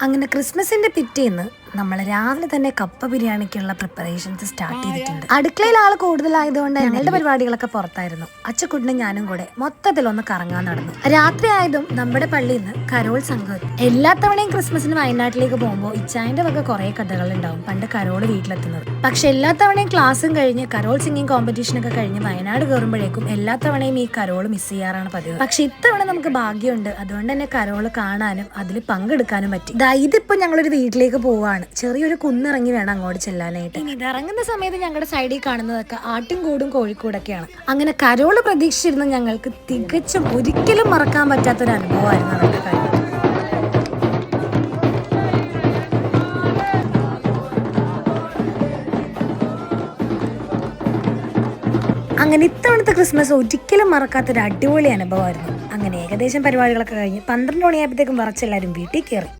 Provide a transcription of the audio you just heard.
അങ്ങനെ ക്രിസ്മസിന്റെ പിറ്റേന്ന് നമ്മൾ രാവിലെ തന്നെ കപ്പ ബിരിയാണിക്കുള്ള പ്രിപ്പറേഷൻസ് സ്റ്റാർട്ട് ചെയ്തിട്ടുണ്ട്. അടുക്കളയിൽ ആൾ കൂടുതലായതുകൊണ്ട് ഞങ്ങളുടെ പരിപാടികളൊക്കെ പുറത്തായിരുന്നു. അച്ചക്കുട്ടിനും ഞാനും കൂടെ മൊത്തത്തിലൊന്ന് കറങ്ങാൻ നടന്നു. രാത്രി ആയതും നമ്മുടെ പള്ളിയിൽ നിന്ന് കരോൾ സംഘം. എല്ലാ തവണയും ക്രിസ്മസിന് വയനാട്ടിലേക്ക് പോകുമ്പോൾ ഇച്ചായന്റെ വക കുറെ കഥകൾ ഉണ്ടാവും പണ്ട് കരോള് വീട്ടിലെത്തുന്നത്. പക്ഷെ എല്ലാ തവണയും ക്ലാസ്സും കഴിഞ്ഞ് കരോൾ സിംഗിങ് കോമ്പറ്റീഷൻ ഒക്കെ കഴിഞ്ഞ് വയനാട് കയറുമ്പോഴേക്കും എല്ലാ തവണയും ഈ കരോള് മിസ് ചെയ്യാറാണ് പതിവ്. പക്ഷെ ഇത്തവണ നമുക്ക് ഭാഗ്യമുണ്ട്. അതുകൊണ്ട് തന്നെ കരോള് കാണാനും അതിൽ പങ്കെടുക്കാനും പറ്റി. ഇതിപ്പോ ഞങ്ങളൊരു വീട്ടിലേക്ക് പോവാണ്. ചെറിയൊരു കുന്നിറങ്ങി വേണം അങ്ങോട്ട് ചെല്ലാനായിട്ട്. ഇത് ഇറങ്ങുന്ന സമയത്ത് ഞങ്ങളുടെ സൈഡിൽ കാണുന്നതൊക്കെ ആട്ടിൻകൂടും കോഴിക്കൂടൊക്കെയാണ്. അങ്ങനെ കരോള് പ്രതീക്ഷിച്ചിരുന്ന ഞങ്ങൾക്ക് തികച്ചും ഒരിക്കലും മറക്കാൻ പറ്റാത്തൊരു അനുഭവമായിരുന്നു അവരുടെ കാര്യം. അങ്ങനെ ഇത്തവണത്തെ ക്രിസ്മസ് ഒരിക്കലും മറക്കാത്തൊരു അടിപൊളി അനുഭവമായിരുന്നു. അങ്ങനെ ഏകദേശം പരിപാടികളൊക്കെ കഴിഞ്ഞ് 12 മണിയായപ്പോഴത്തേക്കും വിറച്ചെല്ലാവരും വീട്ടിൽ കയറി.